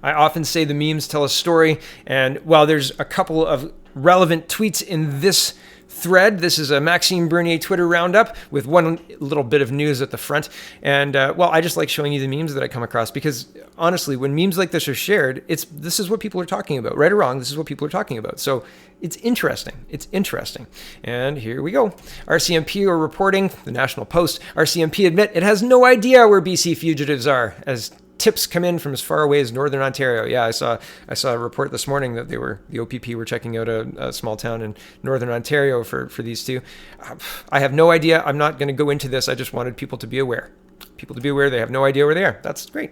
I often say the memes tell a story, and while there's a couple of relevant tweets in this thread, this is a Maxime Bernier Twitter roundup with one little bit of news at the front. And I just like showing you the memes that I come across, because honestly, when memes like this are shared, this is what people are talking about, right or wrong. This is what people are talking about. So it's interesting. It's interesting. And here we go. RCMP are reporting, the National Post, RCMP admit it has no idea where BC fugitives are, as tips come in from as far away as Northern Ontario. Yeah, I saw a report this morning that the OPP were checking out a small town in Northern Ontario for these two. I have no idea. I'm not going to go into this. I just wanted people to be aware. People to be aware they have no idea where they are. That's great.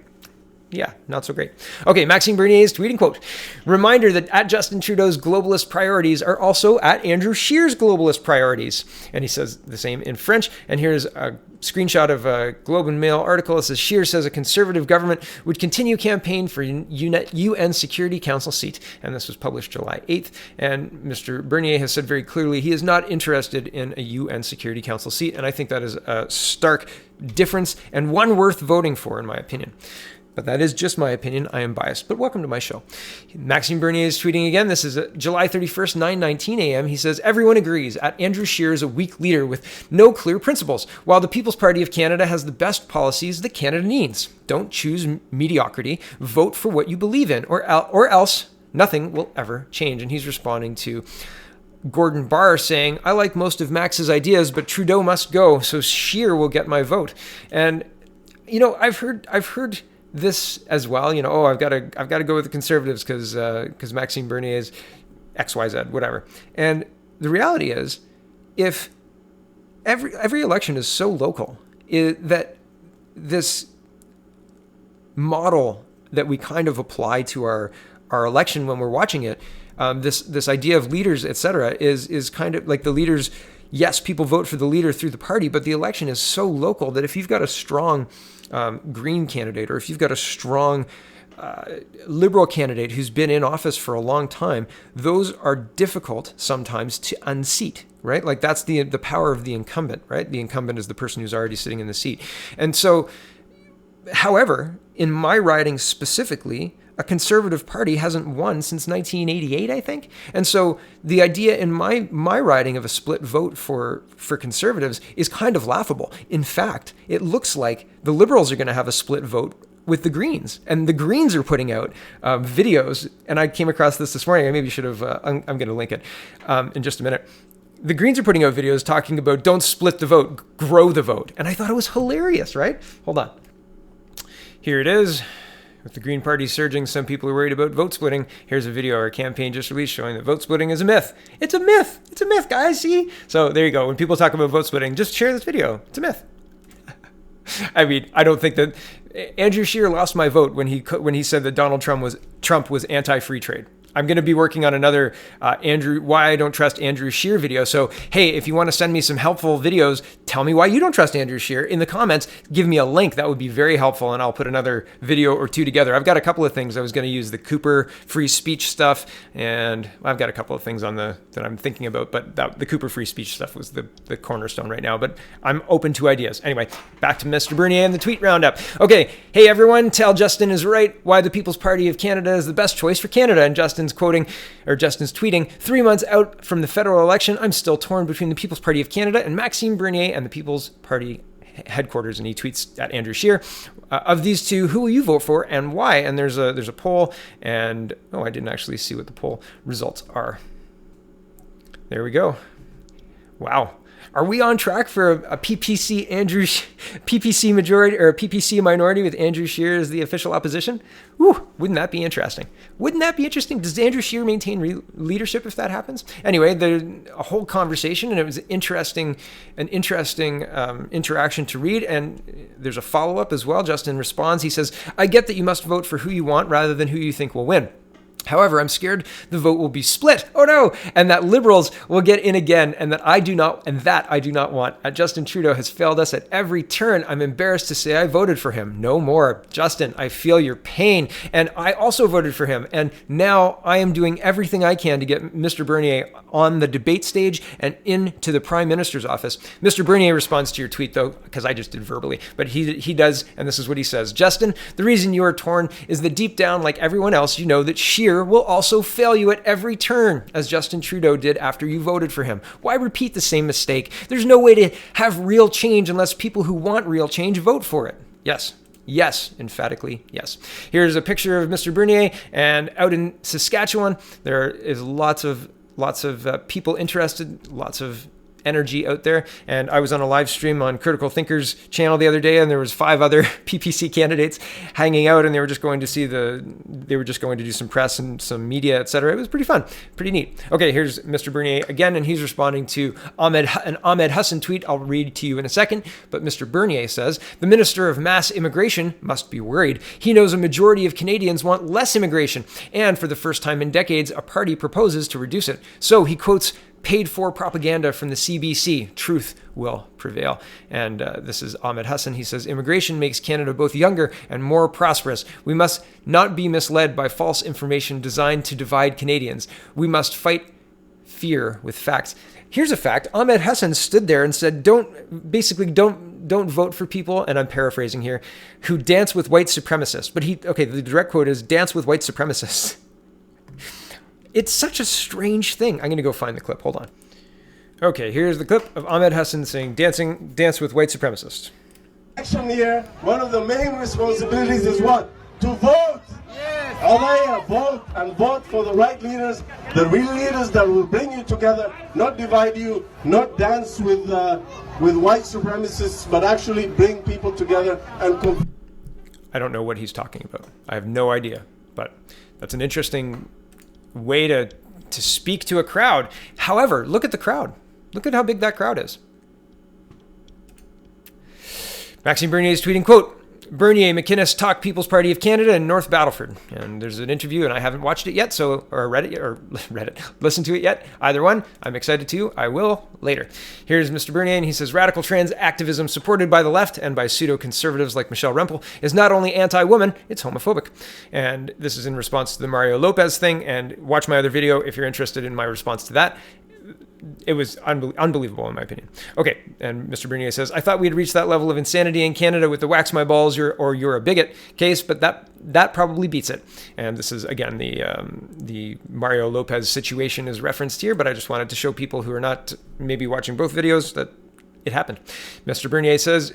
Yeah, not so great. Okay, Maxime Bernier's tweeting, quote, "Reminder that at Justin Trudeau's globalist priorities are also at Andrew Scheer's globalist priorities." And he says the same in French. And here's a screenshot of a Globe and Mail article. It says, Scheer says a conservative government would continue campaign for UN Security Council seat. And this was published July 8th. And Mr. Bernier has said very clearly he is not interested in a UN Security Council seat. And I think that is a stark difference and one worth voting for, in my opinion. But that is just my opinion. I am biased. But welcome to my show. Maxime Bernier is tweeting again. This is July 31st, 9:19 a.m. He says, "Everyone agrees at Andrew Scheer is a weak leader with no clear principles, while the People's Party of Canada has the best policies that Canada needs. Don't choose mediocrity. Vote for what you believe in, or else nothing will ever change." And he's responding to Gordon Barr saying, "I like most of Max's ideas, but Trudeau must go, so Scheer will get my vote." And I've heard this as well, I've got to go with the Conservatives because Maxime Bernier is XYZ, whatever. And the reality is, if every election is so local, that this model that we kind of apply to our election when we're watching it, this idea of leaders, etc., is kind of like the leaders. Yes, people vote for the leader through the party, but the election is so local that if you've got a strong Green candidate, or if you've got a strong Liberal candidate who's been in office for a long time, those are difficult sometimes to unseat, right? Like that's the power of the incumbent, right? The incumbent is the person who's already sitting in the seat. And so, however, in my riding specifically, a Conservative Party hasn't won since 1988, I think. And so the idea in my riding of a split vote for Conservatives is kind of laughable. In fact, it looks like the Liberals are going to have a split vote with the Greens. And the Greens are putting out videos, and I came across this morning. I maybe should have, I'm going to link it in just a minute. The Greens are putting out videos talking about don't split the vote, grow the vote. And I thought it was hilarious, right? Hold on. Here it is. With the Green Party surging, some people are worried about vote splitting. Here's a video our campaign just released showing that vote splitting is a myth. It's a myth. It's a myth, guys. See? So there you go. When people talk about vote splitting, just share this video. It's a myth. I mean, I don't think that Andrew Scheer lost my vote when he said that Donald Trump was anti-free trade. I'm going to be working on another why I don't trust Andrew Scheer video. So, hey, if you want to send me some helpful videos, tell me why you don't trust Andrew Scheer in the comments. Give me a link. That would be very helpful, and I'll put another video or two together. I've got a couple of things. I was going to use the Cooper free speech stuff, and I've got a couple of things that I'm thinking about, but the Cooper free speech stuff was the cornerstone right now, but I'm open to ideas. Anyway, back to Mr. Bernier and the tweet roundup. Okay, hey everyone, tell Justin is right. Why the People's Party of Canada is the best choice for Canada. And Justin's tweeting, 3 months out from the federal election, I'm still torn between the People's Party of Canada and Maxime Bernier and the People's Party headquarters. And he tweets at Andrew Scheer, of these two, who will you vote for and why? And there's a poll, and I didn't actually see what the poll results are. There we go. Wow. Are we on track for a PPC majority or a PPC minority with Andrew Scheer as the official opposition? Whew, wouldn't that be interesting? Wouldn't that be interesting? Does Andrew Scheer maintain leadership if that happens? Anyway, there's a whole conversation, and it was an interesting interaction to read. And there's a follow-up as well. Justin responds. He says, "I get that you must vote for who you want rather than who you think will win. However, I'm scared the vote will be split. Oh no! And that liberals will get in again, and that I do not want. Justin Trudeau has failed us at every turn. I'm embarrassed to say I voted for him. No more. Justin, I feel your pain. And I also voted for him. And now I am doing everything I can to get Mr. Bernier on the debate stage and into the Prime Minister's office. Mr. Bernier responds to your tweet, though, because I just did verbally, but he does, and this is what he says. Justin, the reason you are torn is that deep down, like everyone else, you know that Scheer will also fail you at every turn, as Justin Trudeau did after you voted for him. Why repeat the same mistake? There's no way to have real change unless people who want real change vote for it. Yes. Yes, emphatically, yes. Here's a picture of Mr. Bernier, and out in Saskatchewan, there is lots of people interested, lots of energy out there. And I was on a live stream on Critical Thinkers channel the other day, and there was 5 other PPC candidates hanging out, and they were just going to do some press and some media, etc. It was pretty fun, pretty neat. Okay, here's Mr. Bernier again, and he's responding to an Ahmed Hussen tweet I'll read to you in a second. But Mr. Bernier says, the Minister of Mass Immigration must be worried. He knows a majority of Canadians want less immigration, and for the first time in decades, a party proposes to reduce it. So he quotes paid-for propaganda from the CBC. Truth will prevail. And this is Ahmed Hussen. He says, immigration makes Canada both younger and more prosperous. We must not be misled by false information designed to divide Canadians. We must fight fear with facts. Here's a fact. Ahmed Hussen stood there and said, don't vote for people, and I'm paraphrasing here, who dance with white supremacists. But the direct quote is, dance with white supremacists. It's such a strange thing. I'm going to go find the clip. Hold on. Okay, here's the clip of Ahmed Hussen saying, dance with white supremacists. Election year, one of the main responsibilities is what? To vote. Yes. Alaya, vote, and vote for the right leaders, the real leaders that will bring you together, not divide you, not dance with white supremacists, but actually bring people together and. I don't know what he's talking about. I have no idea, but that's an interesting way to speak to a crowd. However, look at the crowd. Look at how big that crowd is. Maxime Bernier is tweeting, quote, Bernier, McInnes talk People's Party of Canada in North Battleford. And there's an interview, and I haven't watched it yet, or read it, listened to it yet. Either one, I'm excited to. I will later. Here's Mr. Bernier, and he says, radical trans activism supported by the left and by pseudo-conservatives like Michelle Rempel is not only anti-woman, it's homophobic. And this is in response to the Mario Lopez thing, and watch my other video if you're interested in my response to that. It was unbelievable in my opinion. Okay, and Mr. Bernier says, I thought we had reached that level of insanity in Canada with the wax my balls or you're a bigot case, but that probably beats it. And this is, again, the Mario Lopez situation is referenced here, but I just wanted to show people who are not maybe watching both videos that it happened. Mr. Bernier says,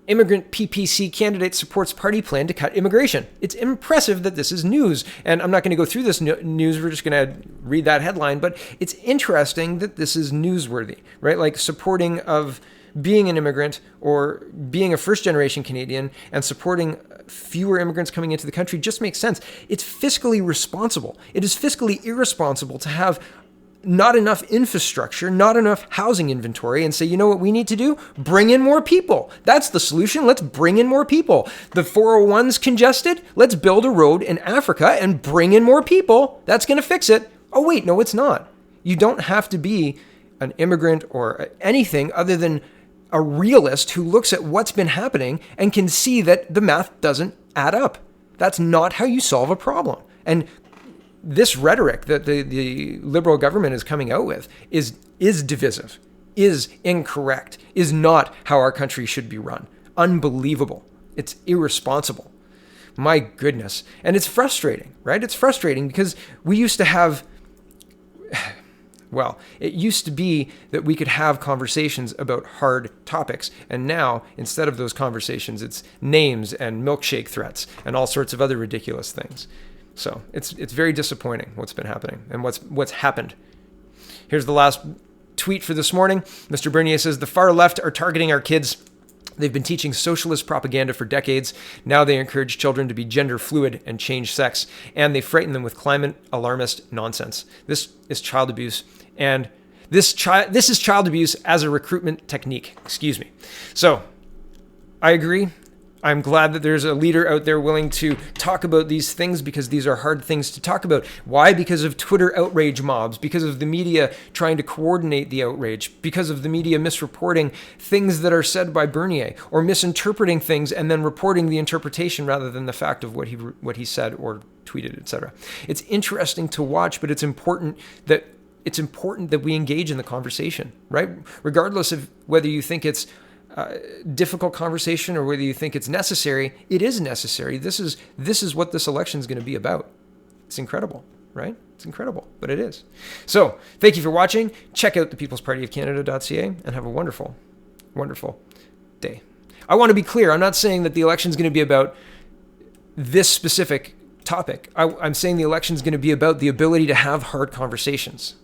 Immigrant PPC candidate supports party plan to cut immigration. It's impressive that this is news. And I'm not going to go through this news. We're just going to read that headline. But it's interesting that this is newsworthy, right? Like supporting of being an immigrant or being a first-generation Canadian and supporting fewer immigrants coming into the country just makes sense. It's fiscally responsible. It is fiscally irresponsible to have not enough infrastructure, not enough housing inventory, and say, you know what we need to do? Bring in more people. That's the solution. Let's bring in more people. The 401's congested. Let's build a road in Africa and bring in more people. That's going to fix it. Oh, wait, no, it's not. You don't have to be an immigrant or anything other than a realist who looks at what's been happening and can see that the math doesn't add up. That's not how you solve a problem. And this rhetoric that the Liberal government is coming out with is divisive, is incorrect, is not how our country should be run. Unbelievable. It's irresponsible. My goodness. And it's frustrating, right? It's frustrating because we used to have, well, it used to be that we could have conversations about hard topics. And now, instead of those conversations, it's names and milkshake threats and all sorts of other ridiculous things. So it's very disappointing what's been happening and what's happened. Here's the last tweet for this morning. Mr. Bernier says, the far left are targeting our kids. They've been teaching socialist propaganda for decades. Now they encourage children to be gender fluid and change sex, and they frighten them with climate alarmist nonsense. This is child abuse, and this is child abuse as a recruitment technique. Excuse me. So I agree. I'm glad that there's a leader out there willing to talk about these things, because these are hard things to talk about. Why? Because of Twitter outrage mobs, because of the media trying to coordinate the outrage, because of the media misreporting things that are said by Bernier, or misinterpreting things and then reporting the interpretation rather than the fact of what he said or tweeted, etc. It's interesting to watch, but it's important that we engage in the conversation, right? Regardless of whether you think it's difficult conversation or whether you think it's necessary, it is necessary. This is what this election is going to be about. It's incredible, right? It's incredible, but it is. So thank you for watching. Check out thepeoplespartyofcanada.ca and have a wonderful, wonderful day. I want to be clear. I'm not saying that the election is going to be about this specific topic. I'm saying the election is going to be about the ability to have hard conversations.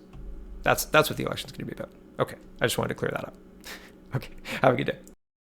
That's what the election is going to be about. Okay. I just wanted to clear that up. Okay. Have a good day.